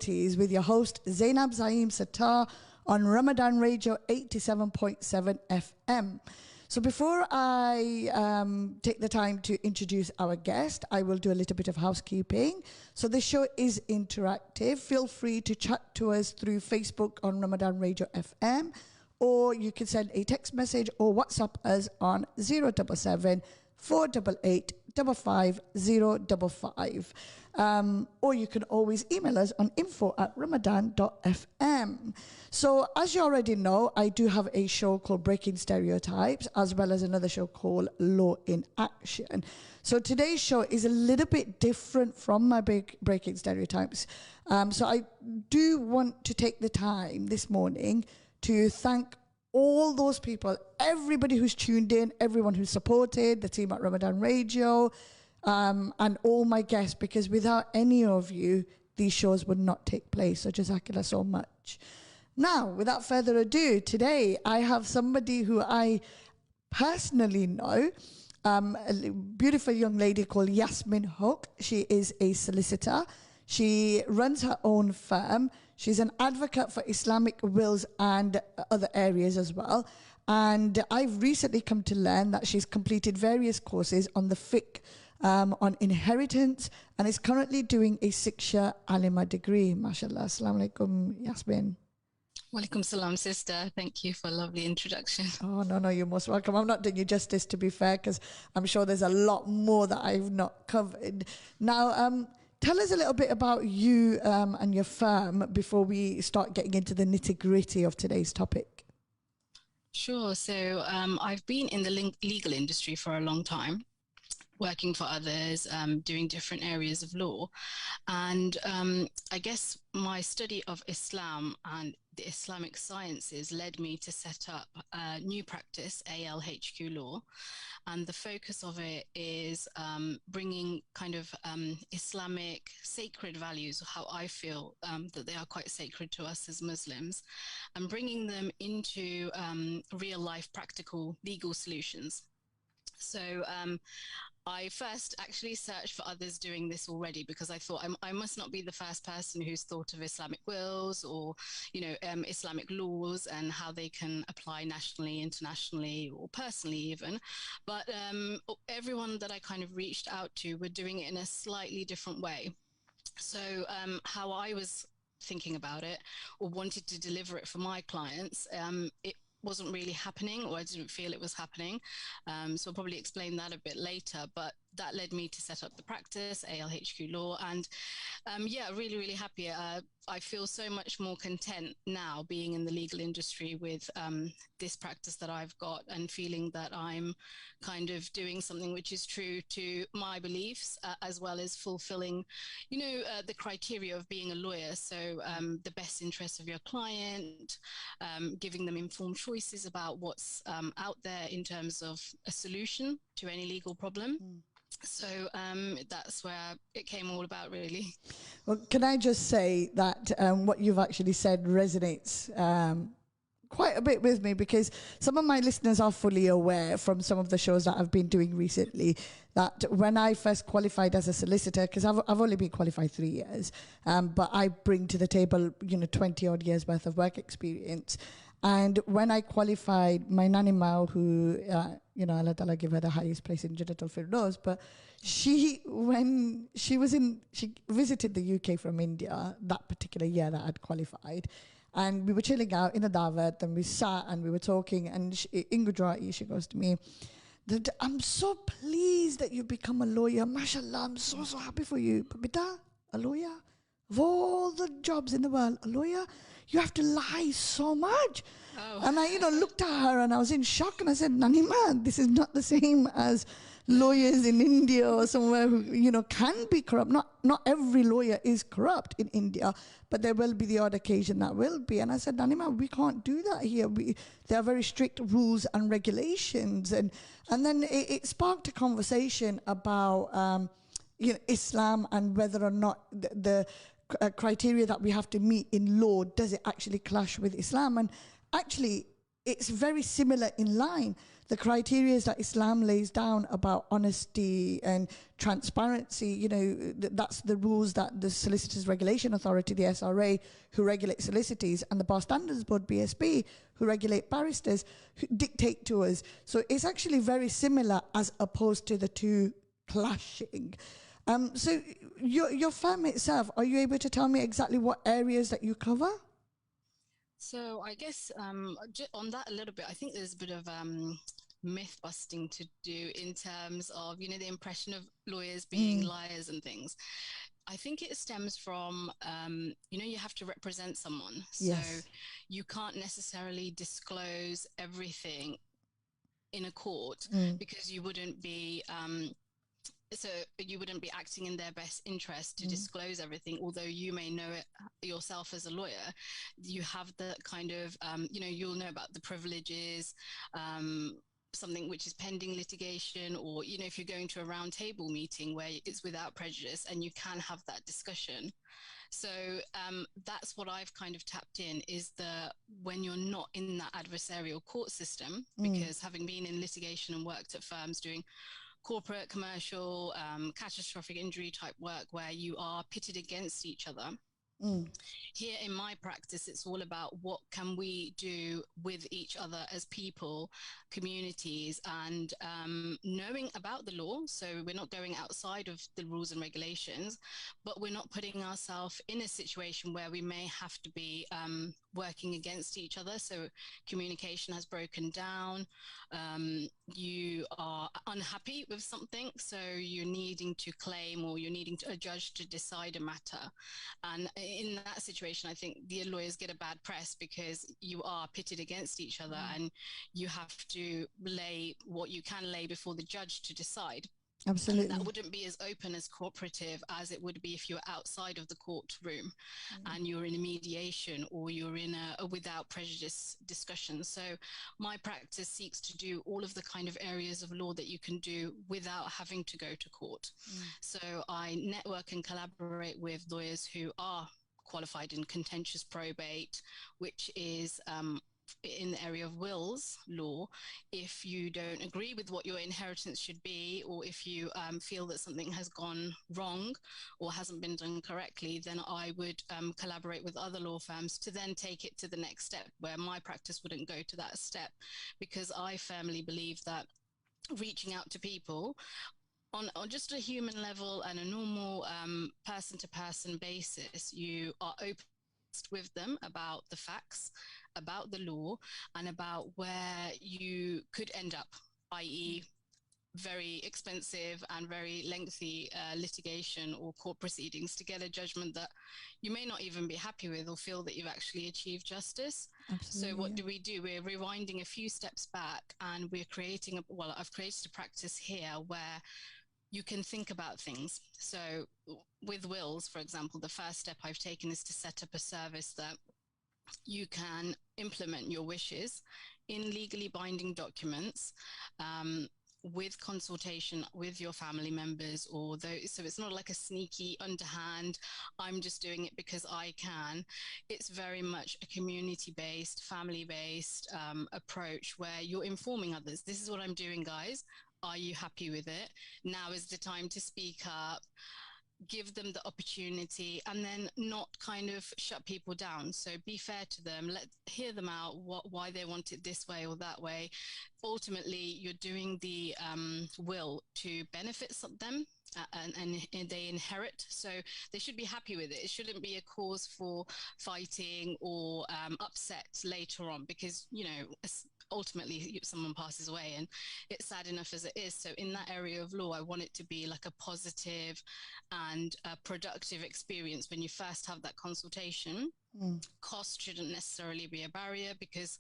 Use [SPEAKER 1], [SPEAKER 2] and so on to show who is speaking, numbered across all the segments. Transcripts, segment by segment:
[SPEAKER 1] Royalties with your host Zainab Sattar on Ramadan Radio 87.7 FM. So before I take the time to introduce our guest, I will do a little bit of housekeeping. So the show is interactive. Feel free to chat to us through Facebook on Ramadan Radio FM, or you can send a text message or WhatsApp us on 077 488 55055. Or you can always email us on info@ramadan.fm. So as you already know, I do have a show called Breaking Stereotypes, as well as another show called Law in Action. So today's show is a little bit different from my Breaking Stereotypes. So I do want to take the time this morning to thank all those people, everybody who's tuned in, everyone who's supported the team at Ramadan Radio, and all my guests, because without any of you, these shows would not take place. So jazakallah so much. Now, without further ado, today I have somebody who I personally know, a beautiful young lady called Yasmin Hook. She is a solicitor. She runs her own firm. She's an advocate for Islamic wills and other areas as well. And I've recently come to learn that she's completed various courses on the fiqh, on inheritance, and is currently doing a 6-year alima degree. MashaAllah. Assalamu alaikum, Yasmin.
[SPEAKER 2] Walaikum salam, sister. Thank you for a lovely introduction.
[SPEAKER 1] Oh, no, you're most welcome. I'm not doing you justice, to be fair, because I'm sure there's a lot more that I've not covered. Now, tell us a little bit about you and your firm before we start getting into the nitty-gritty of today's topic.
[SPEAKER 2] Sure. So I've been in the legal industry for a long time, working for others, doing different areas of law. And I guess my study of Islam and the Islamic sciences led me to set up a new practice, ALHQ Law. And the focus of it is bringing kind of Islamic sacred values, how I feel that they are quite sacred to us as Muslims, and bringing them into real life practical legal solutions. So I first actually searched for others doing this already, because I thought I must not be the first person who's thought of Islamic wills or, Islamic laws and how they can apply nationally, internationally, or personally even. But everyone that I kind of reached out to were doing it in a slightly different way. So how I was thinking about it or wanted to deliver it for my clients, it wasn't really happening, or I didn't feel it was happening. So I'll probably explain that a bit later, but that led me to set up the practice, ALHQ Law. And really, really happy. I feel so much more content now being in the legal industry with this practice that I've got, and feeling that I'm kind of doing something which is true to my beliefs, as well as fulfilling, the criteria of being a lawyer. So the best interests of your client, giving them informed choices about what's out there in terms of a solution to any legal problem. So that's where it came all about, really.
[SPEAKER 1] Well, can I just say that what you've actually said resonates quite a bit with me, because some of my listeners are fully aware from some of the shows that I've been doing recently that when I first qualified as a solicitor, because I've only been qualified 3 years, but I bring to the table 20 odd years worth of work experience. And when I qualified, my nanny Mao, who Allah Ta'ala give her the highest place in Jannatul Firdaus, but she visited the UK from India that particular year that I'd qualified. And we were chilling out in a dawat, and we sat and we were talking, and Ingujrati, she goes to me, I'm so pleased that you've become a lawyer. MashaAllah, I'm so happy for you. But beta, a lawyer? Of all the jobs in the world, a lawyer? You have to lie so much. Oh. And I, looked at her and I was in shock, and I said, Nanima, this is not the same as lawyers in India or somewhere who, can be corrupt. Not every lawyer is corrupt in India, but there will be the odd occasion that will be. And I said, Nanima, we can't do that here. There are very strict rules and regulations. And then it sparked a conversation about Islam and whether or not the criteria that we have to meet in law, does it actually clash with Islam? And actually, it's very similar in line. The criteria that Islam lays down about honesty and transparency, you know, that's the rules that the Solicitors Regulation Authority, the SRA, who regulate solicitors, and the Bar Standards Board, BSB, who regulate barristers, who dictate to us. So it's actually very similar as opposed to the two clashing. So your firm itself, are you able to tell me exactly what areas that you cover?
[SPEAKER 2] So I guess on that a little bit, I think there's a bit of myth busting to do in terms of, you know, the impression of lawyers being liars and things. I think it stems from, you know, you have to represent someone. So you can't necessarily disclose everything in a court because you wouldn't be acting in their best interest to disclose everything, although you may know it yourself as a lawyer. You have the kind of, you know, you'll know about the privileges, something which is pending litigation, or, you know, if you're going to a round table meeting where it's without prejudice and you can have that discussion. So that's what I've kind of tapped in, is when you're not in that adversarial court system, because having been in litigation and worked at firms doing corporate, commercial, catastrophic injury type work where you are pitted against each other. Here in my practice, it's all about what can we do with each other as people, communities, and knowing about the law. So we're not going outside of the rules and regulations, but we're not putting ourselves in a situation where we may have to be working against each other. So communication has broken down. You are unhappy with something, so you're needing to claim, or you're needing a judge to decide a matter. And in that situation, I think the lawyers get a bad press because you are pitted against each other and you have to lay what you can lay before the judge to decide.
[SPEAKER 1] Absolutely.
[SPEAKER 2] And that wouldn't be as open as cooperative as it would be if you're outside of the courtroom and you're in a mediation, or you're in a without prejudice discussion. So my practice seeks to do all of the kind of areas of law that you can do without having to go to court. So I network and collaborate with lawyers who are qualified in contentious probate, which is in the area of wills law. If you don't agree with what your inheritance should be, or if you feel that something has gone wrong or hasn't been done correctly, then I would collaborate with other law firms to then take it to the next step, where my practice wouldn't go to that step, because I firmly believe that reaching out to people on just a human level and a normal person-to-person basis, you are open with them about the facts, about the law, and about where you could end up, i.e. very expensive and very lengthy litigation or court proceedings to get a judgment that you may not even be happy with or feel that you've actually achieved justice. Absolutely, so what do? We're rewinding a few steps back, and we're creating I've created a practice here where you can think about things. So with wills, for example, the first step I've taken is to set up a service that you can implement your wishes in legally binding documents, with consultation with your family members, or those. So it's not like a sneaky underhand, I'm just doing it because I can. It's very much a community-based, family-based approach where you're informing others. This is what I'm doing, guys. Are you happy with it? Now is the time to speak up. Give them the opportunity, and then not kind of shut people down. So be fair to them, hear them out, why they want it this way or that way. Ultimately, you're doing the will to benefit them, and they inherit. So they should be happy with it. It shouldn't be a cause for fighting or upset later on, because, you know, ultimately someone passes away and it's sad enough as it is. So in that area of law, I want it to be like a positive and a productive experience when you first have that consultation. Cost shouldn't necessarily be a barrier, because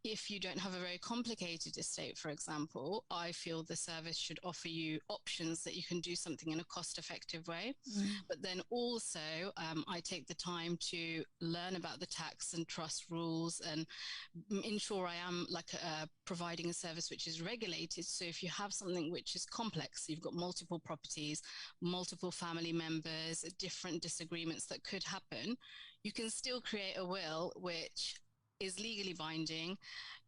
[SPEAKER 2] if you don't have a very complicated estate, for example, I feel the service should offer you options that you can do something in a cost-effective way. But then also, I take the time to learn about the tax and trust rules and ensure I am providing a service which is regulated. So if you have something which is complex, you've got multiple properties, multiple family members, different disagreements that could happen, you can still create a will which is legally binding.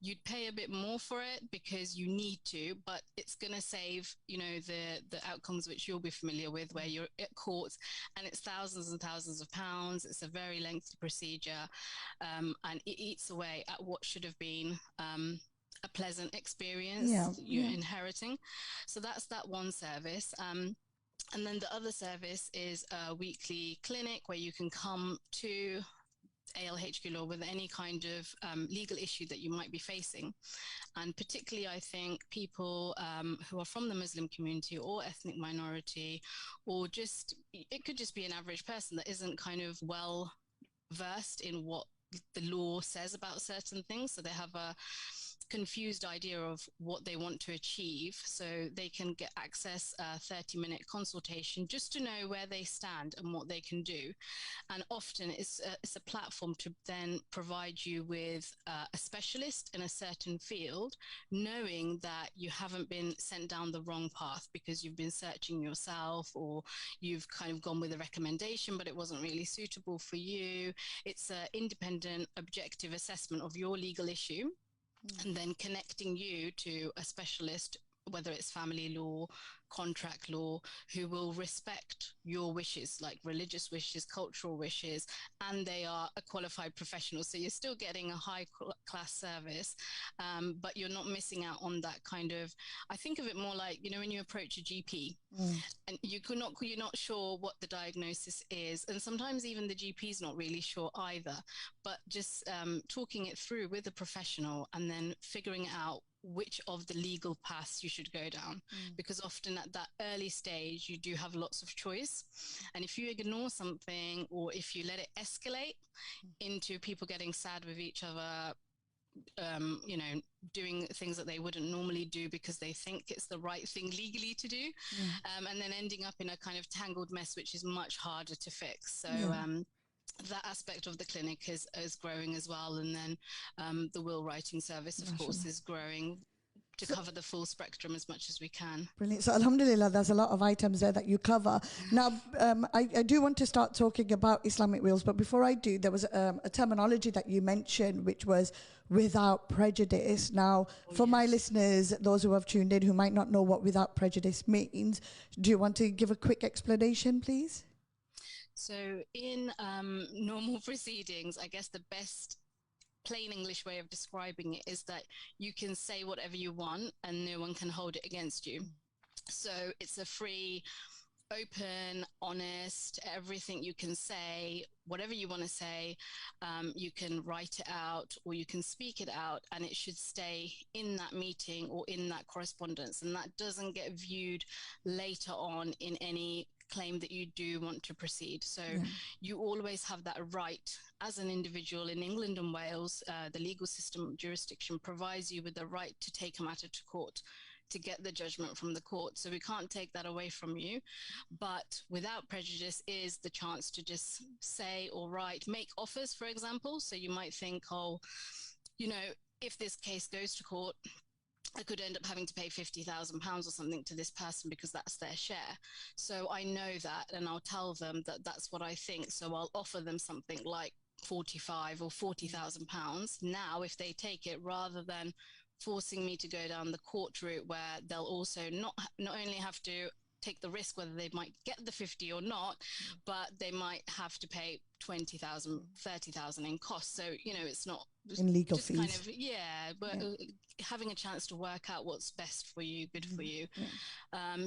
[SPEAKER 2] You'd pay a bit more for it because you need to, but it's going to save, you know, the outcomes which you'll be familiar with, where you're at court and it's thousands and thousands of pounds. It's a very lengthy procedure, and it eats away at what should have been a pleasant experience you're inheriting. So that's that one service. And then the other service is a weekly clinic where you can come to ALHQ Law with any kind of legal issue that you might be facing. And particularly, I think people who are from the Muslim community or ethnic minority, or just, it could just be an average person that isn't kind of well versed in what the law says about certain things. So they have a confused idea of what they want to achieve, so they can get access a 30-minute consultation just to know where they stand and what they can do. And often it's a platform to then provide you with a specialist in a certain field, knowing that you haven't been sent down the wrong path because you've been searching yourself, or you've kind of gone with a recommendation but it wasn't really suitable for you. It's an independent, objective assessment of your legal issue, and then connecting you to a specialist, whether it's family law, contract law, who will respect your wishes, like religious wishes, cultural wishes, and they are a qualified professional. So you're still getting a high class service, but you're not missing out on that kind of, I think of it more like, you know, when you approach a GP and you're not sure what the diagnosis is. And sometimes even the GP is not really sure either, but just talking it through with a professional and then figuring out which of the legal paths you should go down, because often at that early stage you do have lots of choice, and if you ignore something, or if you let it escalate into people getting sad with each other, you know, doing things that they wouldn't normally do because they think it's the right thing legally to do, and then ending up in a kind of tangled mess which is much harder to fix. So that aspect of the clinic is growing as well. And then the will writing service, of course, is growing to cover the full spectrum as much as we can.
[SPEAKER 1] Brilliant. So alhamdulillah, there's a lot of items there that you cover. Now, I do want to start talking about Islamic wills, but before I do, there was a terminology that you mentioned, which was without prejudice. Now, for my listeners, those who have tuned in who might not know what without prejudice means, do you want to give a quick explanation, please?
[SPEAKER 2] So in normal proceedings, I guess the best plain English way of describing it is that you can say whatever you want and no one can hold it against you. So it's a free, open, honest, everything you can say, whatever you want to say, you can write it out or you can speak it out, and it should stay in that meeting or in that correspondence, and that doesn't get viewed later on in any claim that you do want to proceed. So you always have that right as an individual in England and Wales. The legal system jurisdiction provides you with the right to take a matter to court, to get the judgment from the court. So we can't take that away from you. But without prejudice is the chance to just say or write, make offers, for example. So you might think, oh, you know, if this case goes to court, I could end up having to pay £50,000 or something to this person because that's their share. So I know that, and I'll tell them that that's what I think. So I'll offer them something like 45 or 40,000 pounds now if they take it, rather than forcing me to go down the court route where they'll also not only have to take the risk whether they might get the 50 or not, but they might have to pay 20,000, 30,000 in costs. So, you know, it's not
[SPEAKER 1] in legal
[SPEAKER 2] just
[SPEAKER 1] fees.
[SPEAKER 2] Kind of, but having a chance to work out what's best for you, good for you.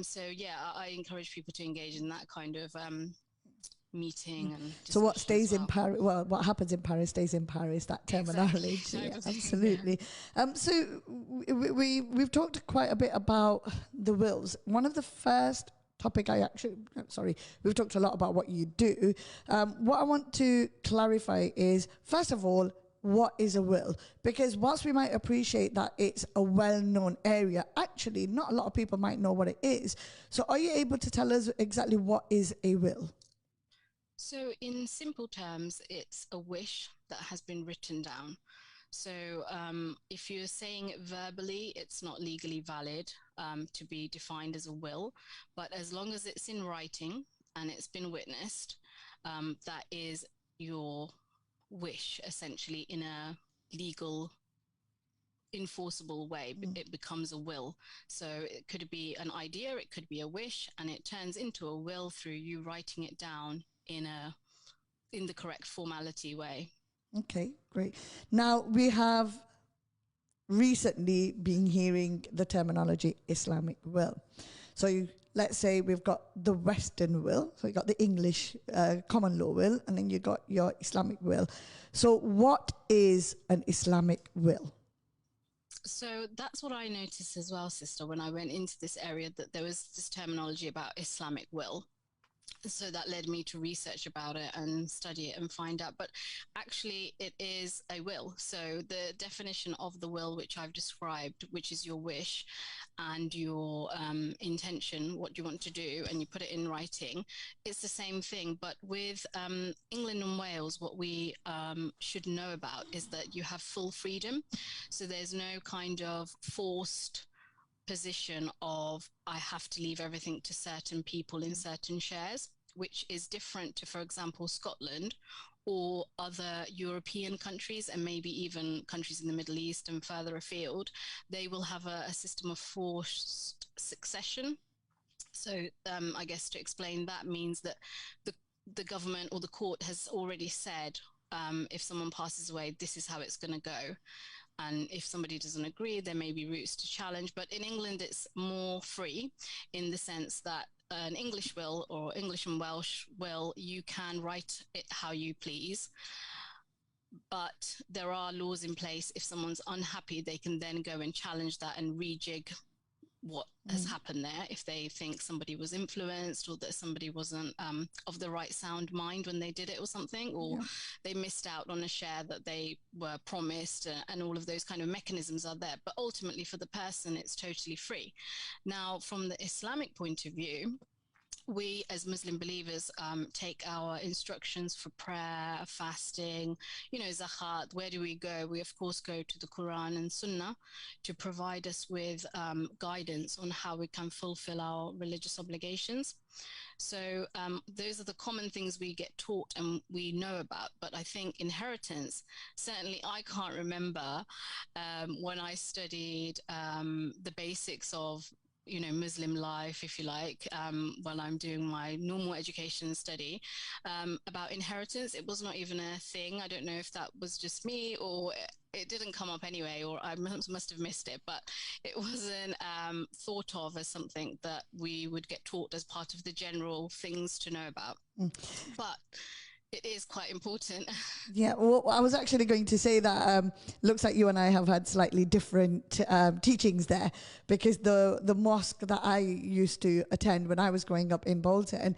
[SPEAKER 2] So I encourage people to engage in that kind of meeting and
[SPEAKER 1] so what stays in Paris, well, what happens in Paris stays in Paris, that terminology.
[SPEAKER 2] Exactly.
[SPEAKER 1] Absolutely. So we've talked quite a bit about the wills. One of the first topic we've talked a lot about what you do. What I want to clarify is, first of all, what is a will? Because whilst we might appreciate that it's a well-known area, actually not a lot of people might know what it is. So are you able to tell us exactly what is a will?
[SPEAKER 2] So in simple terms, it's a wish that has been written down. So if you're saying it verbally, it's not legally valid to be defined as a will. But as long as it's in writing and it's been witnessed, that is your wish, essentially, in a legal enforceable way. It becomes a will. So it could be an idea, it could be a wish, and it turns into a will through you writing it down in the correct formality way.
[SPEAKER 1] Okay, great. Now we have recently been hearing the terminology Islamic will. So let's say we've got the Western will, so you got the English common law will, and then you got your Islamic will. So what is an Islamic will?
[SPEAKER 2] So that's what I noticed as well, sister, when I went into this area, that there was this terminology about Islamic will. So that led me to research about it and study it and find out. But actually, it is a will. So the definition of the will, which I've described, which is your wish and your intention, what you want to do, and you put it in writing, it's the same thing. But with England and Wales, what we should know about is that you have full freedom. So there's no kind of forced position of I have to leave everything to certain people in certain shares, which is different to, for example, Scotland or other European countries, and maybe even countries in the Middle East and further afield. They will have a system of forced succession. So I guess to explain, that means that the government or the court has already said, if someone passes away, this is how it's going to go. And if somebody doesn't agree, there may be routes to challenge. But in England, it's more free in the sense that an English will or English and Welsh will, you can write it how you please. But there are laws in place. If someone's unhappy, they can then go and challenge that and rejig what has happened there, if they think somebody was influenced or that somebody wasn't of the right sound mind when they did it or something, or they missed out on a share that they were promised, and all of those kind of mechanisms are there. But ultimately for the person, it's totally free. Now, from the Islamic point of view, we as Muslim believers take our instructions for prayer, fasting, zakat. Where do we go? We, of course, go to the Quran and Sunnah to provide us with guidance on how we can fulfill our religious obligations. So those are the common things we get taught and we know about. But I think inheritance, certainly I can't remember when I studied the basics of Muslim life, if you like, while I'm doing my normal education study, about inheritance. It was not even a thing. I don't know if that was just me or it didn't come up anyway, or I must have missed it, but it wasn't thought of as something that we would get taught as part of the general things to know about. But it is quite important.
[SPEAKER 1] Yeah, well, I was actually going to say that looks like you and I have had slightly different teachings there, because the mosque that I used to attend when I was growing up in Bolton,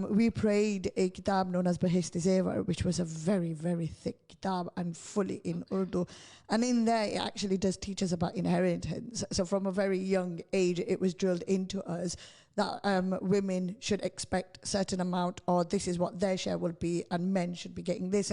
[SPEAKER 1] we prayed a kitab known as Bahishti Zevar, which was a very, very thick kitab and fully in Urdu. And in there, it actually does teach us about inheritance. So from a very young age, it was drilled into us that women should expect a certain amount, or this is what their share will be, and men should be getting this.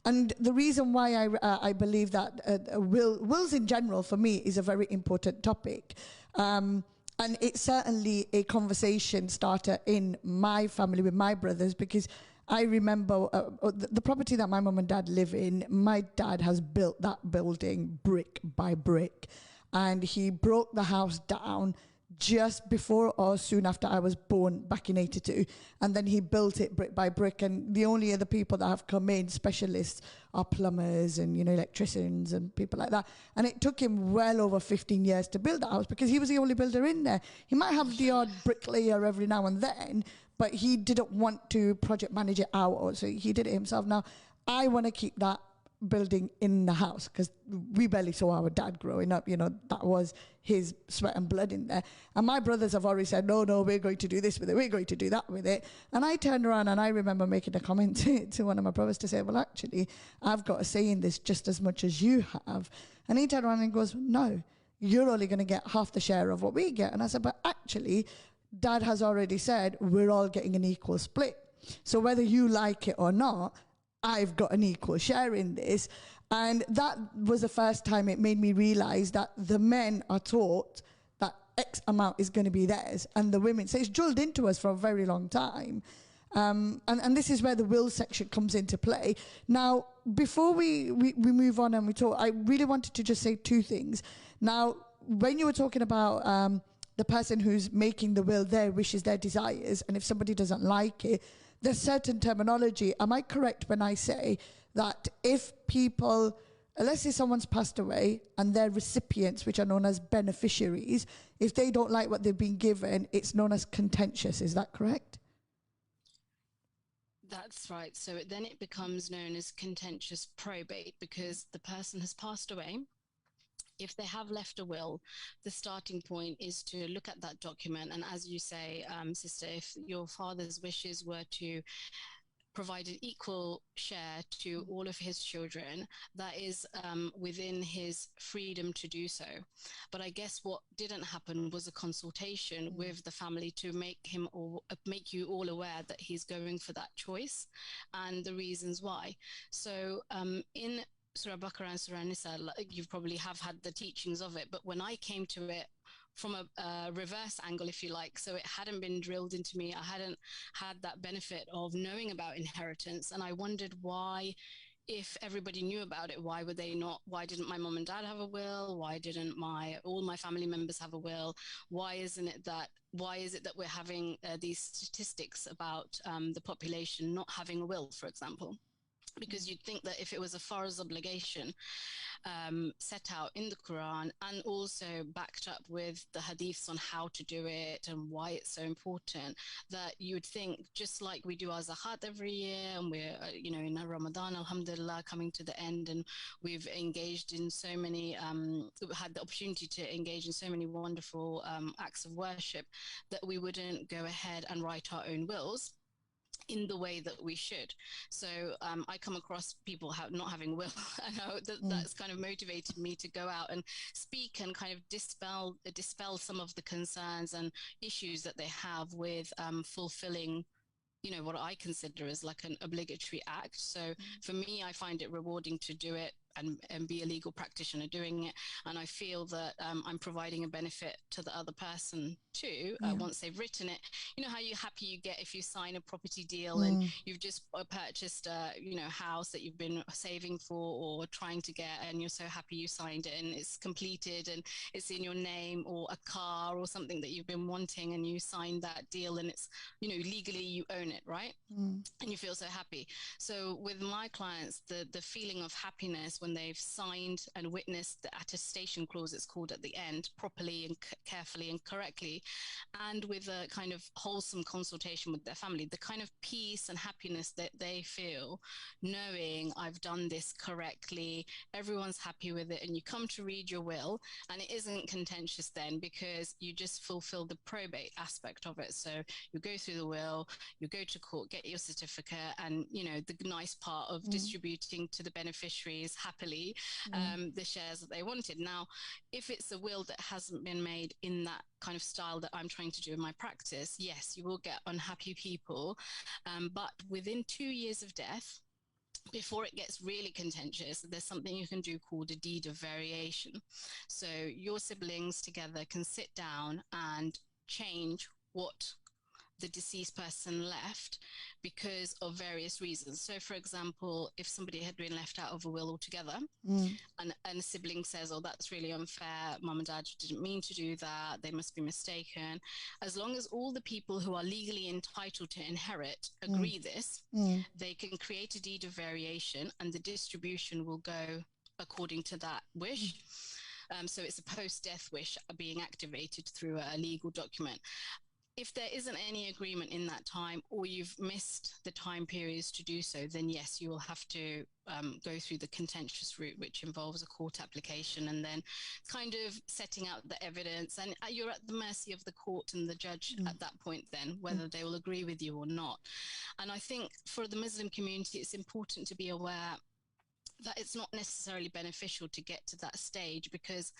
[SPEAKER 1] And the reason why I believe that wills in general for me is a very important topic. And it's certainly a conversation starter in my family with my brothers, because I remember the property that my mum and dad live in, my dad has built that building brick by brick, and he broke the house down just before or soon after I was born back in 82, and then he built it brick by brick. And the only other people that have come in, specialists, are plumbers and electricians and people like that. And it took him well over 15 years to build that house, because he was the only builder in there. He might have the odd bricklayer every now and then, but he didn't want to project manage it out, so he did it himself. Now I want to keep that building in the house, because we barely saw our dad growing up. That was his sweat and blood in there. And my brothers have already said, no, we're going to do this with it, we're going to do that with it. And I turned around and I remember making a comment to one of my brothers to say, well, actually, I've got a say in this just as much as you have. And he turned around and goes, no, you're only going to get half the share of what we get. And I said, but actually, Dad has already said we're all getting an equal split. So whether you like it or not, I've got an equal share in this. And that was the first time it made me realize that the men are taught that X amount is going to be theirs, and the women. So it's drilled into us for a very long time. And this is where the will section comes into play. Now, before we move on and we talk, I really wanted to just say two things. Now, when you were talking about the person who's making the will, their wishes, their desires, and if somebody doesn't like it, there's certain terminology. Am I correct when I say that if people, let's say someone's passed away and their recipients, which are known as beneficiaries, if they don't like what they've been given, it's known as contentious. Is that correct?
[SPEAKER 2] That's right. So then it becomes known as contentious probate because the person has passed away. If they have left a will, the starting point is to look at that document. And as you say, sister, if your father's wishes were to provide an equal share to all of his children, that is within his freedom to do so. But I guess what didn't happen was a consultation with the family to make you all aware that he's going for that choice and the reasons why. So in Surah Baqarah and Surah Nisa, you probably have had the teachings of it, but when I came to it from a reverse angle, if you like, so it hadn't been drilled into me, I hadn't had that benefit of knowing about inheritance, and I wondered why, if everybody knew about it, why didn't my mom and dad have a will? Why didn't all my family members have a will? Why is it that we're having these statistics about the population not having a will, for example? Because you'd think that if it was a farz obligation set out in the Quran and also backed up with the hadiths on how to do it and why it's so important, that you would think, just like we do our zakat every year, and we're in Ramadan, alhamdulillah, coming to the end, and we've engaged in so many had the opportunity to engage in so many wonderful acts of worship, that we wouldn't go ahead and write our own wills in the way that we should. So I come across people not having will, and that's kind of motivated me to go out and speak and kind of dispel some of the concerns and issues that they have with fulfilling what I consider as like an obligatory act. So for me, I find it rewarding to do it and be a legal practitioner doing it. And I feel that I'm providing a benefit to the other person too, once they've written it. You know how happy you get if you sign a property deal and you've just purchased a house that you've been saving for or trying to get, and you're so happy you signed it and it's completed and it's in your name, or a car or something that you've been wanting, and you signed that deal and it's legally you own it, right? And you feel so happy. So with my clients, the feeling of happiness when they've signed and witnessed the attestation clause, it's called, at the end, properly and carefully and correctly, and with a kind of wholesome consultation with their family, the kind of peace and happiness that they feel knowing I've done this correctly, everyone's happy with it, and you come to read your will and it isn't contentious then, because you just fulfill the probate aspect of it. So you go through the will, you go to court, get your certificate, and the nice part of distributing to the beneficiaries happily the shares that they wanted. Now, if it's a will that hasn't been made in that kind of style that I'm trying to do in my practice, yes, you will get unhappy people, but within 2 years of death, before it gets really contentious, there's something you can do called a deed of variation. So your siblings together can sit down and change what the deceased person left because of various reasons. So, for example, if somebody had been left out of a will altogether and a sibling says, oh, that's really unfair, mum and dad didn't mean to do that, they must be mistaken. As long as all the people who are legally entitled to inherit agree this, they can create a deed of variation and the distribution will go according to that wish. So it's a post-death wish being activated through a legal document. If there isn't any agreement in that time, or you've missed the time periods to do so, then yes, you will have to go through the contentious route, which involves a court application and then kind of setting out the evidence. And you're at the mercy of the court and the judge at that point then, whether they will agree with you or not. And I think for the Muslim community, it's important to be aware that it's not necessarily beneficial to get to that stage, because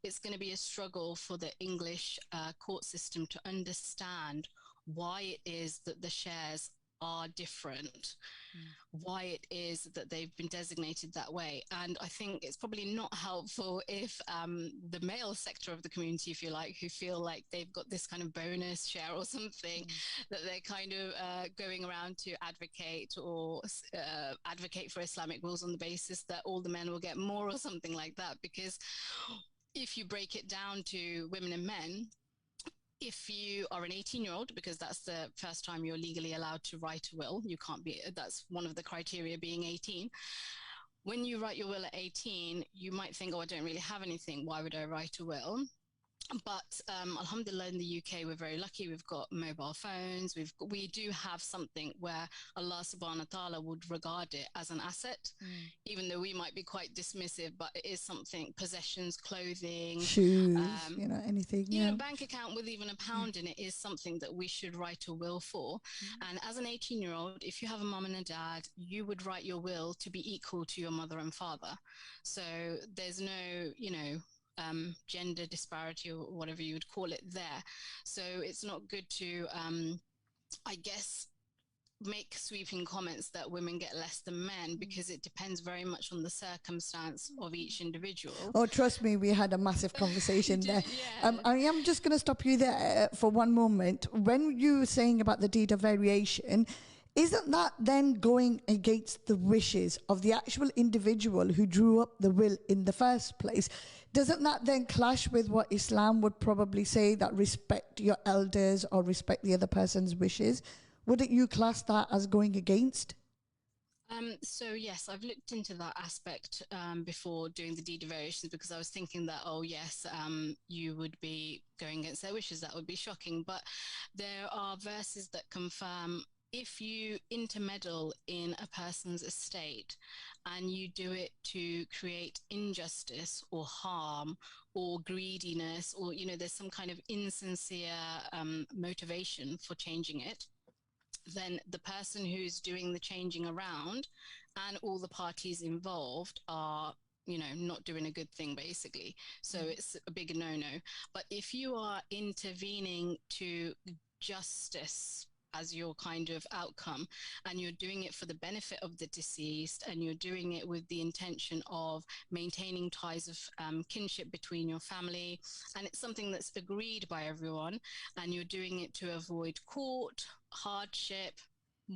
[SPEAKER 2] it's going to be a struggle for the English court system to understand why it is that the shares are different, why it is that they've been designated that way. And I think it's probably not helpful if the male sector of the community, if you like, who feel like they've got this kind of bonus share or something, that they're kind of going around to advocate or advocate for Islamic wills on the basis that all the men will get more or something like that. Because if you break it down to women and men, if you are an 18-year-old, because that's the first time you're legally allowed to write a will, you can't be, that's one of the criteria, being 18. When you write your will at 18, you might think, oh, I don't really have anything. Why would I write a will? But alhamdulillah, in the UK, we're very lucky. We've got mobile phones. We do have something where Allah subhanahu wa ta'ala would regard it as an asset, even though we might be quite dismissive, but it is something, possessions, clothing,
[SPEAKER 1] shoes, anything.
[SPEAKER 2] Bank account with even £1 in it is something that we should write a will for. And as an 18-year-old, if you have a mum and a dad, you would write your will to be equal to your mother and father. So there's no, gender disparity or whatever you would call it there. So it's not good to, I guess, make sweeping comments that women get less than men, because it depends very much on the circumstance of each individual.
[SPEAKER 1] Oh, trust me, we had a massive conversation there.
[SPEAKER 2] Yeah.
[SPEAKER 1] I am just going to stop you there for one moment. When you were saying about the deed of variation, isn't that then going against the wishes of the actual individual who drew up the will in the first place? Doesn't that then clash with what Islam would probably say, that respect your elders or respect the other person's wishes? Wouldn't you class that as going against?
[SPEAKER 2] So yes, I've looked into that aspect before doing the deed of variations, because I was thinking that, oh yes, you would be going against their wishes. That would be shocking. But there are verses that confirm, if you intermeddle in a person's estate and you do it to create injustice or harm or greediness, or, there's some kind of insincere motivation for changing it, then the person who's doing the changing around and all the parties involved are, not doing a good thing, basically. So it's a big no-no. But if you are intervening to justice as your kind of outcome, and you're doing it for the benefit of the deceased, and you're doing it with the intention of maintaining ties of kinship between your family, and it's something that's agreed by everyone, and you're doing it to avoid court, hardship,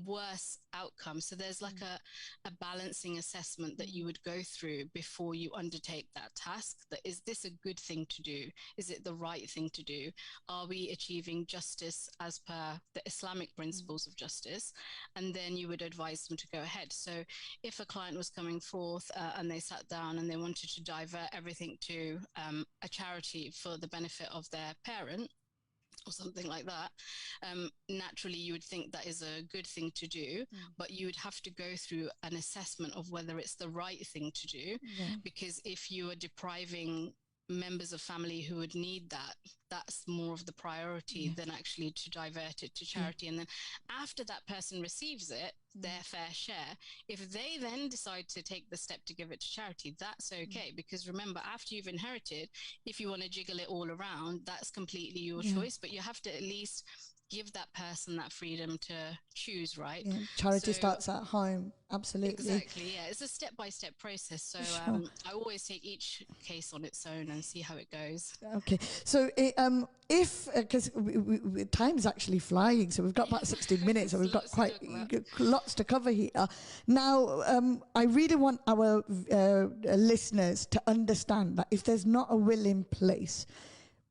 [SPEAKER 2] worse outcome. So there's like a balancing assessment that you would go through before you undertake that task. That, is this a good thing to do? Is it the right thing to do? Are we achieving justice as per the Islamic principles of justice? And then you would advise them to go ahead. So if a client was coming forth and they sat down and they wanted to divert everything to a charity for the benefit of their parent, or something like that, naturally you would think that is a good thing to do, but you would have to go through an assessment of whether it's the right thing to do, because if you are depriving members of family who would need that, that's more of the priority than actually to divert it to charity. And then after that person receives it, their fair share, if they then decide to take the step to give it to charity, that's okay. Because remember, after you've inherited, if you want to jiggle it all around, that's completely your choice, but you have to at least give that person that freedom to choose, right?
[SPEAKER 1] Charity starts at home. Absolutely.
[SPEAKER 2] Exactly, yeah. It's a step-by-step process. So I always take each case on its own and see how it goes.
[SPEAKER 1] Okay. So if, because time's actually flying, so we've got about 16 minutes, so we've got quite lots to cover here. Now, I really want our listeners to understand that if there's not a will in place,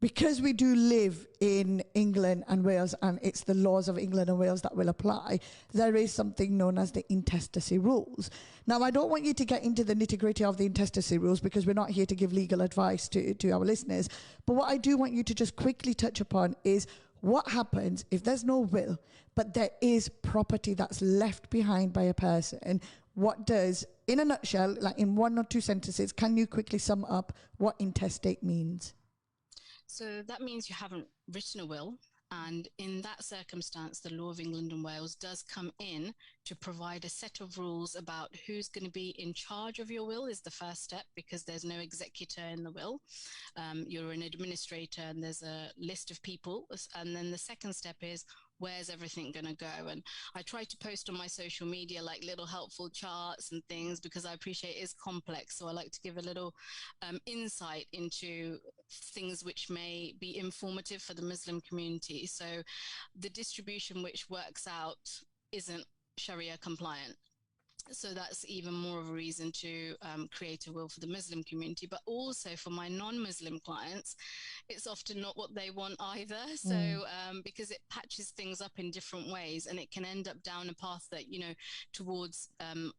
[SPEAKER 1] because we do live in England and Wales, and it's the laws of England and Wales that will apply, there is something known as the Intestacy Rules. Now, I don't want you to get into the nitty-gritty of the Intestacy Rules, because we're not here to give legal advice to our listeners. But what I do want you to just quickly touch upon is what happens if there's no will, but there is property that's left behind by a person. What does, in a nutshell, like in 1 or 2 sentences, can you quickly sum up what intestate means?
[SPEAKER 2] So that means you haven't written a will. And in that circumstance, the law of England and Wales does come in to provide a set of rules about who's going to be in charge of your will is the first step, because there's no executor in the will. You're an administrator and there's a list of people. And then the second step is, where's everything going to go? And I try to post on my social media like little helpful charts and things, because I appreciate it is complex. So I like to give a little insight into things which may be informative for the Muslim community. So the distribution which works out isn't Sharia compliant. So that's even more of a reason to create a will for the Muslim community. But also for my non-Muslim clients, it's often not what they want either. So because it patches things up in different ways, and it can end up down a path that, you know, towards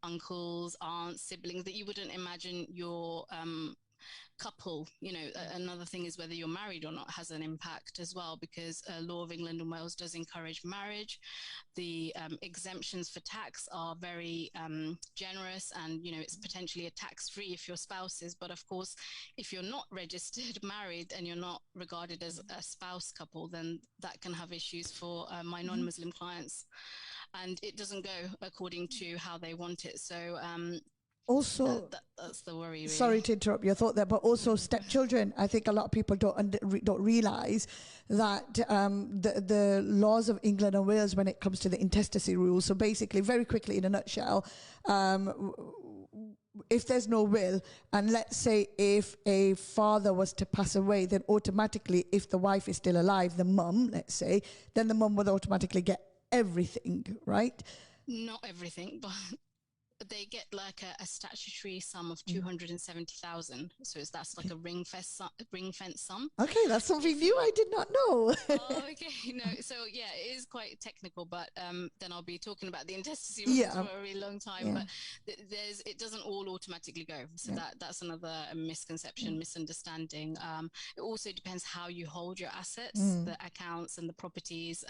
[SPEAKER 2] uncles, aunts, siblings that you wouldn't imagine your couple. You know, another thing is whether you're married or not has an impact as well, because law of England and Wales does encourage marriage. The exemptions for tax are very generous, and, you know, it's potentially a tax-free if you're spouses. But of course, if you're not registered married and you're not regarded as a spouse couple, then that can have issues for my non-Muslim clients, and it doesn't go according to how they want it. So
[SPEAKER 1] also,
[SPEAKER 2] that's the worry, really.
[SPEAKER 1] Sorry to interrupt your thought there, but also stepchildren. I think a lot of people don't realize that the laws of England and Wales when it comes to the intestacy rules. So basically, very quickly in a nutshell, if there's no will, and let's say if a father was to pass away, then automatically, if the wife is still alive, the mum, let's say, then the mum would automatically get everything, right?
[SPEAKER 2] Not everything, but they get like a statutory sum of 270,000. So that's like a ring fence sum.
[SPEAKER 1] Okay, that's something new I did not know.
[SPEAKER 2] Oh, okay. No, so yeah, it is quite technical, but then I'll be talking about the intestacy rules for a really long time. But it doesn't all automatically go. So that's another misconception, misunderstanding. It also depends how you hold your assets, the accounts and the properties.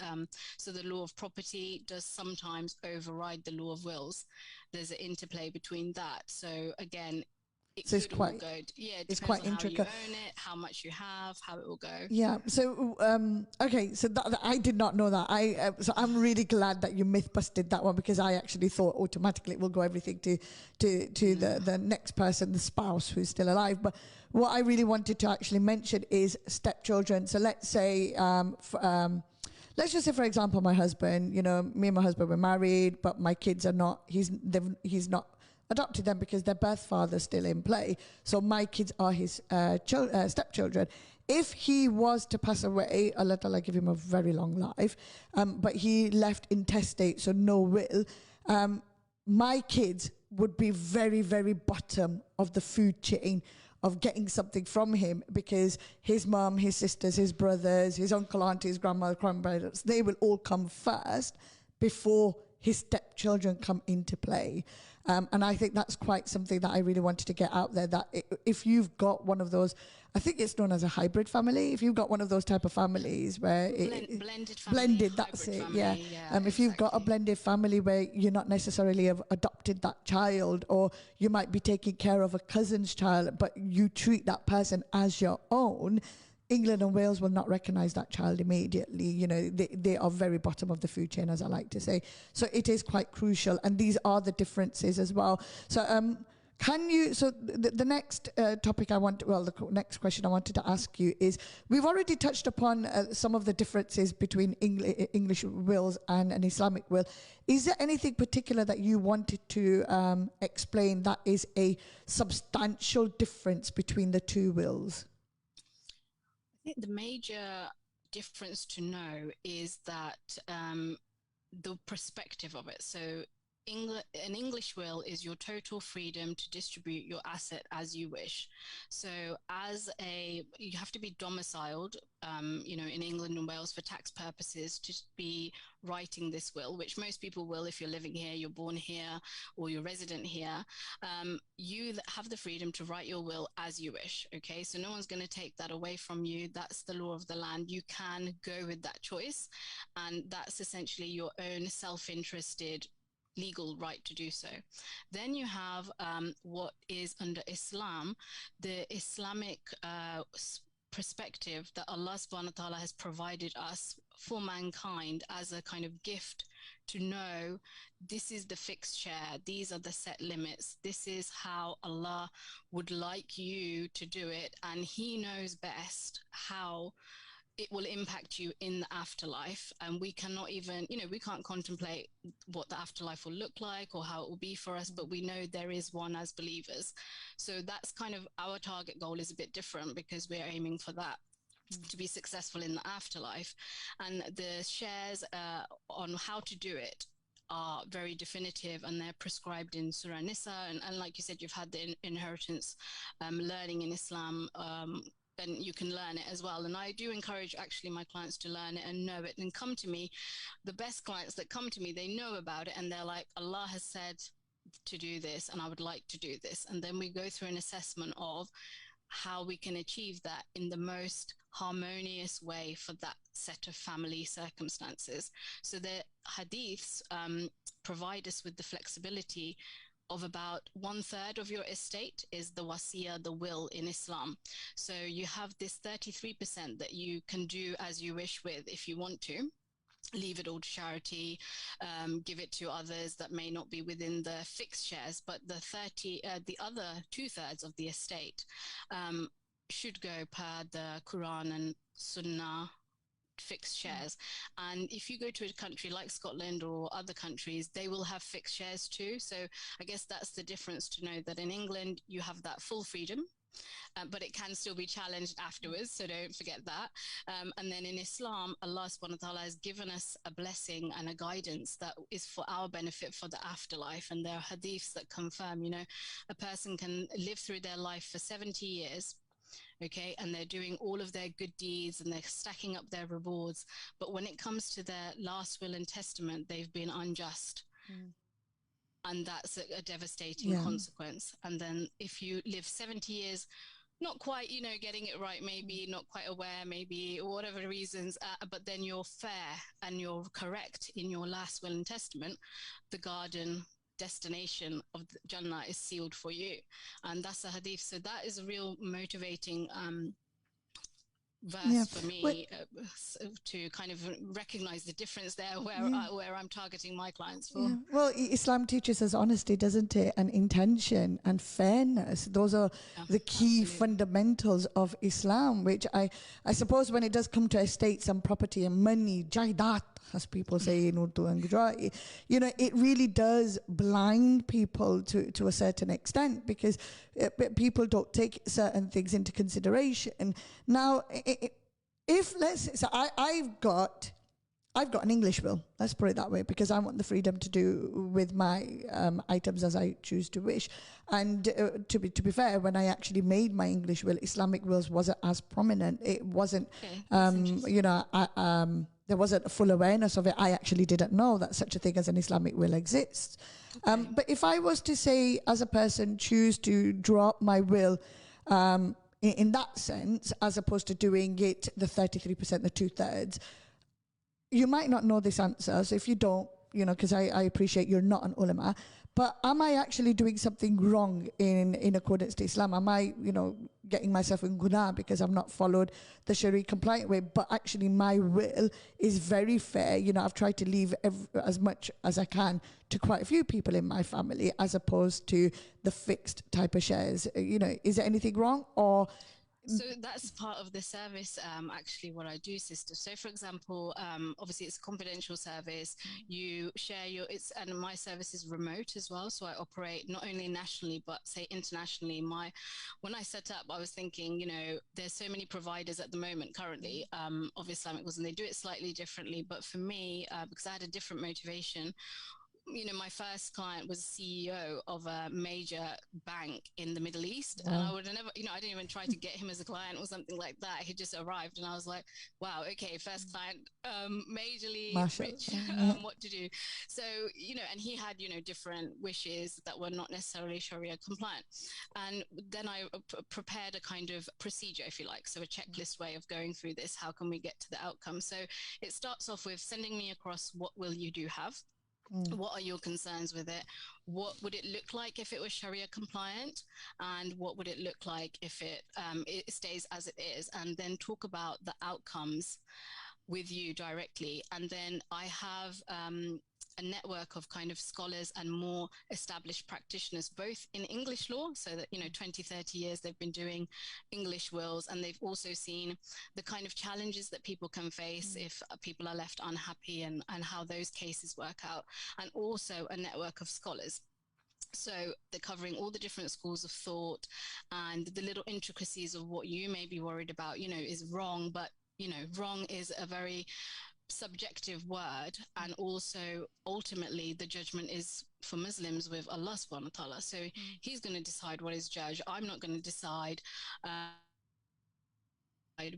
[SPEAKER 2] So the law of property does sometimes override the law of wills. There's an interplay between that. So again, it's quite good. Yeah, it depends on intricate. How you own it, how much you have, how it will go.
[SPEAKER 1] Yeah. So okay. So that I did not know that. So I'm really glad that you myth busted that one, because I actually thought automatically it will go everything to the next person, the spouse who's still alive. But what I really wanted to actually mention is stepchildren. So let's say let's just say, for example, my husband, you know, me and my husband were married, but my kids are not, he's not adopted them because their birth father's still in play. So my kids are his stepchildren. If he was to pass away, Allah Ta'ala give him a very long life, but he left intestate, so no will, my kids would be very, very bottom of the food chain of getting something from him, because his mum, his sisters, his brothers, his uncle, aunties, grandmother, grandparents, they will all come first before his stepchildren come into play. And I think that's quite something that I really wanted to get out there, that if you've got one of those, I think it's known as a hybrid family. If you've got one of those type of families where
[SPEAKER 2] blended family,
[SPEAKER 1] blended, that's it, family, if you've got a blended family where you're not necessarily have adopted that child, or you might be taking care of a cousin's child, but you treat that person as your own, England and Wales will not recognise that child immediately. You know, they are very bottom of the food chain, as I like to say. So it is quite crucial, and these are the differences as well. So the next topic the next question I wanted to ask you is, we've already touched upon some of the differences between English wills and an Islamic will. Is there anything particular that you wanted to explain that is a substantial difference between the two wills?
[SPEAKER 2] I think the major difference to know is that the perspective of it. So an English will is your total freedom to distribute your asset as you wish. So you have to be domiciled, in England and Wales for tax purposes to be writing this will, which most people will if you're living here, you're born here, or you're resident here. You have the freedom to write your will as you wish. Okay, so no one's going to take that away from you. That's the law of the land. You can go with that choice, and that's essentially your own self-interested legal right to do so. Then you have what is under Islam, the Islamic perspective that Allah subhanahu wa ta'ala has provided us for mankind as a kind of gift to know this is the fixed share, these are the set limits, this is how Allah would like you to do it, and He knows best how it will impact you in the afterlife. And we cannot even, we can't contemplate what the afterlife will look like or how it will be for us, but we know there is one as believers. So that's kind of our target goal is a bit different, because we're aiming for that, to be successful in the afterlife. And the shares on how to do it are very definitive, and they're prescribed in Surah Nisa. And like you said, you've had the inheritance learning in Islam, then you can learn it as well. And I do encourage actually my clients to learn it and know it and come to me. The best clients that come to me, they know about it and they're like, Allah has said to do this and I would like to do this. And then we go through an assessment of how we can achieve that in the most harmonious way for that set of family circumstances. So the hadiths provide us with the flexibility of about 1/3 of your estate is the wasiya, the will in Islam. So you have this 33% that you can do as you wish with if you want to. Leave it all to charity, give it to others that may not be within the fixed shares, but the other 2/3 of the estate should go per the Quran and Sunnah fixed shares. And if you go to a country like Scotland or other countries, they will have fixed shares too. So I guess that's the difference, to know that in England you have that full freedom, but it can still be challenged afterwards, so don't forget that. And then in Islam, Allah subhanahu wa ta'ala has given us a blessing and a guidance that is for our benefit for the afterlife. And there are hadiths that confirm, a person can live through their life for 70 years, okay, and they're doing all of their good deeds and they're stacking up their rewards, but when it comes to their last will and testament, they've been unjust. And that's a devastating consequence. And then if you live 70 years not quite, getting it right, maybe not quite aware, maybe whatever reasons, but then you're fair and you're correct in your last will and testament, the garden destination of Jannah is sealed for you. And that's a hadith. So that is a real motivating verse for me, to kind of recognize the difference there where I'm targeting my clients for.
[SPEAKER 1] Well, Islam teaches us honesty, doesn't it? And intention and fairness. Those are the key fundamentals of Islam, which I suppose when it does come to estates and property and money, jaidat, as people say in Urdu and Gujarati, it really does blind people to a certain extent, because people don't take certain things into consideration. Now, I've got an English will, let's put it that way, because I want the freedom to do with my items as I choose to wish. And to be fair, when I actually made my English will, Islamic wills wasn't as prominent. It wasn't, there wasn't a full awareness of it. I actually didn't know that such a thing as an Islamic will exists. But if I was to say, as a person, choose to draw up my will in that sense, as opposed to doing it the 33%, the 2/3, you might not know this answer. So if you don't, because I appreciate you're not an ulama, but am I actually doing something wrong in accordance to Islam? Am I, getting myself in guna because I've not followed the Sharia compliant way? But actually my will is very fair. I've tried to leave as much as I can to quite a few people in my family, as opposed to the fixed type of shares. Is there anything wrong, or...
[SPEAKER 2] So that's part of the service, actually, what I do, sister. So, for example, obviously it's a confidential service. You share and my service is remote as well. So I operate not only nationally, but say internationally. When I set up, I was thinking, there's so many providers at the moment currently of Islamic Wills, and they do it slightly differently. But for me, because I had a different motivation, my first client was CEO of a major bank in the Middle East. And I would have never, I didn't even try to get him as a client or something like that. He just arrived and I was like, wow, okay, first client, majorly rich, what to do. So, and he had, different wishes that were not necessarily Sharia compliant. And then I prepared a kind of procedure, if you like. So a checklist way of going through this. How can we get to the outcome? So it starts off with sending me across what will you do have. What are your concerns with it? What would it look like if it was Sharia compliant? And what would it look like if it stays as it is? And then talk about the outcomes with you directly. And then I have a network of kind of scholars and more established practitioners, both in English law, so that, 20, 30 years they've been doing English wills, and they've also seen the kind of challenges that people can face if people are left unhappy, and how those cases work out, and also a network of scholars. So they're covering all the different schools of thought and the little intricacies of what you may be worried about, is wrong, but wrong is a very subjective word, and also ultimately the judgment is for Muslims with Allah subhanahu wa ta'ala. So he's going to decide what is judge. I'm not going to decide.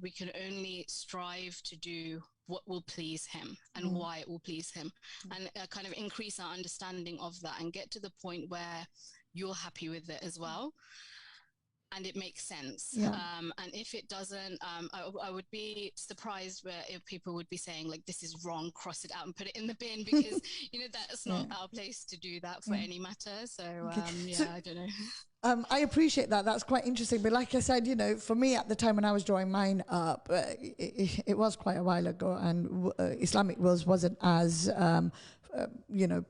[SPEAKER 2] We can only strive to do what will please him and why it will please him, and kind of increase our understanding of that and get to the point where you're happy with it as well. And it makes sense. And if it doesn't, I would be surprised if people would be saying, like, this is wrong, cross it out and put it in the bin, because, that's not our place to do that for any matter. So, I don't know.
[SPEAKER 1] I appreciate that. That's quite interesting. But like I said, for me at the time when I was drawing mine up, it was quite a while ago, and Islamic Wills wasn't as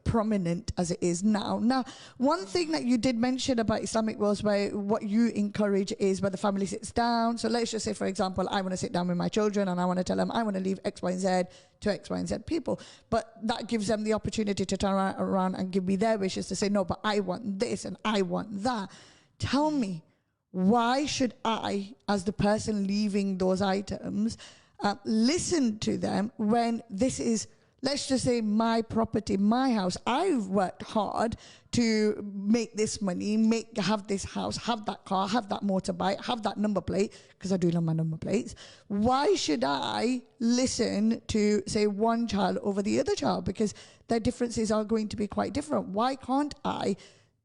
[SPEAKER 1] prominent as it is now. Now, one thing that you did mention about Islamic Wills, where what you encourage is where the family sits down. So let's just say, for example, I want to sit down with my children and I want to tell them I want to leave X, Y, and Z to X, Y, and Z people. But that gives them the opportunity to turn around and give me their wishes, to say, no, but I want this and I want that. Tell me, why should I, as the person leaving those items, listen to them when this is, let's just say, my property, my house? I've worked hard to make this money, have this house, have that car, have that motorbike, have that number plate, because I do love my number plates. Why should I listen to, say, one child over the other child? Because their differences are going to be quite different. Why can't I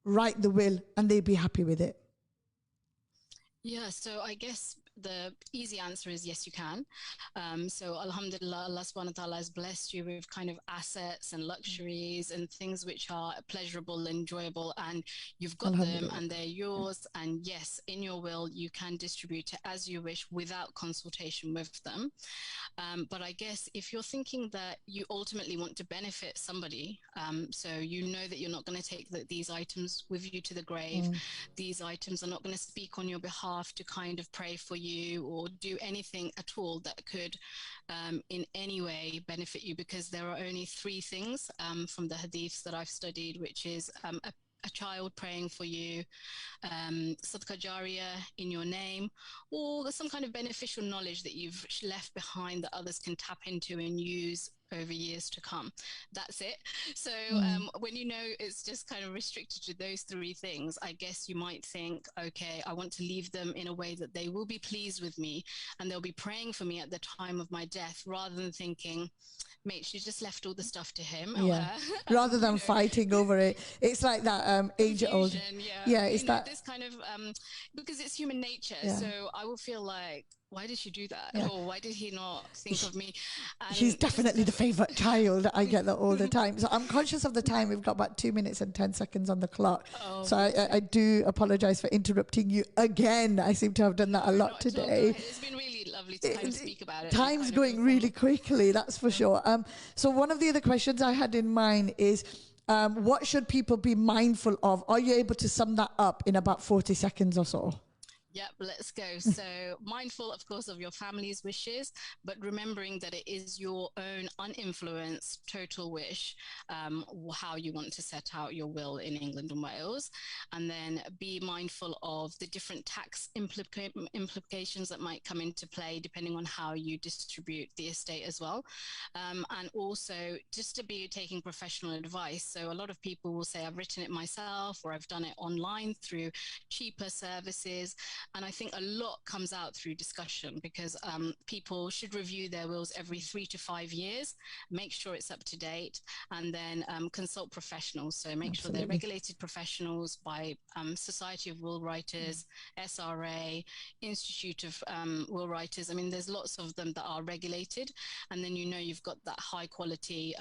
[SPEAKER 1] write the will and they be happy with it?
[SPEAKER 2] Yeah, so I guess the easy answer is yes, you can. So alhamdulillah, Allah subhanahu wa ta'ala has blessed you with kind of assets and luxuries and things which are pleasurable, enjoyable, and you've got them and they're yours. And yes, in your will, you can distribute it as you wish without consultation with them. But I guess if you're thinking that you ultimately want to benefit somebody, so that you're not going to take these items with you to the grave, these items are not going to speak on your behalf to kind of pray for you or do anything at all that could in any way benefit you, because there are only three things from the hadiths that I've studied, which is a child praying for you, sadaqah jariyah in your name, or some kind of beneficial knowledge that you've left behind that others can tap into and use over years to come. That's it. So when it's just kind of restricted to those three things, I guess you might think, okay, I want to leave them in a way that they will be pleased with me and they'll be praying for me at the time of my death, rather than thinking, mate, she just left all the stuff to him or her.
[SPEAKER 1] Rather than fighting over it. It's like that age-old. It's that this
[SPEAKER 2] kind of because it's human nature. So I will feel like, why did she do that? Or why did he not think of me? And
[SPEAKER 1] he's definitely the favourite child. I get that all the time. So I'm conscious of the time. We've got about 2 minutes and 10 seconds on the clock. So I do apologise for interrupting you again. I seem to have done that a lot today.
[SPEAKER 2] It's been really lovely to kind of speak about it.
[SPEAKER 1] Time's going really quickly, that's for sure. So one of the other questions I had in mind is, what should people be mindful of? Are you able to sum that up in about 40 seconds or so?
[SPEAKER 2] Yep, let's go. So mindful, of course, of your family's wishes, but remembering that it is your own uninfluenced total wish, how you want to set out your will in England and Wales. And then be mindful of the different tax implications that might come into play depending on how you distribute the estate as well. And also just to be taking professional advice. So a lot of people will say, I've written it myself, or I've done it online through cheaper services. And I think a lot comes out through discussion, because people should review their wills every 3 to 5 years, make sure it's up to date, and then consult professionals. So make sure they're regulated professionals by Society of Will Writers, SRA, Institute of Will Writers. I mean, there's lots of them that are regulated, and then you've got that high quality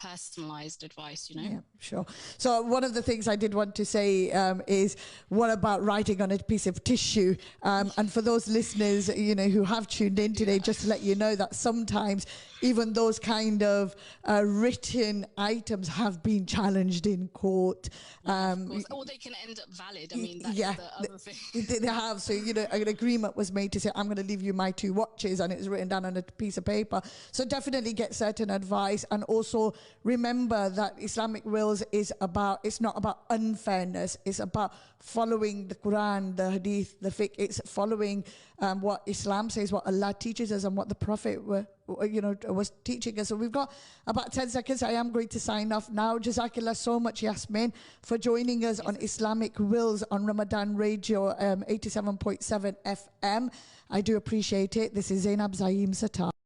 [SPEAKER 2] personalized advice,
[SPEAKER 1] Yeah, sure. So one of the things I did want to say is, what about writing on a piece of tissue issue. And for those listeners, who have tuned in today, just to let you know that sometimes even those kind of written items have been challenged in court.
[SPEAKER 2] Of course. Or they can end up valid. I mean, that's the other thing.
[SPEAKER 1] They have. So, an agreement was made to say, I'm going to leave you my 2 watches, and it's written down on a piece of paper. So definitely get certain advice. And also remember that Islamic wills it's not about unfairness. It's about following the Quran, the Hadith, the fiqh. It's following what Islam says, what Allah teaches us, and what the Prophet was teaching us. So we've got about 10 seconds. I am going to sign off now. Jazakallah so much, Yasmin, for joining us on Islamic Wills on Ramadan Radio 87.7 FM. I do appreciate it. This is Zainab Zaim Satar.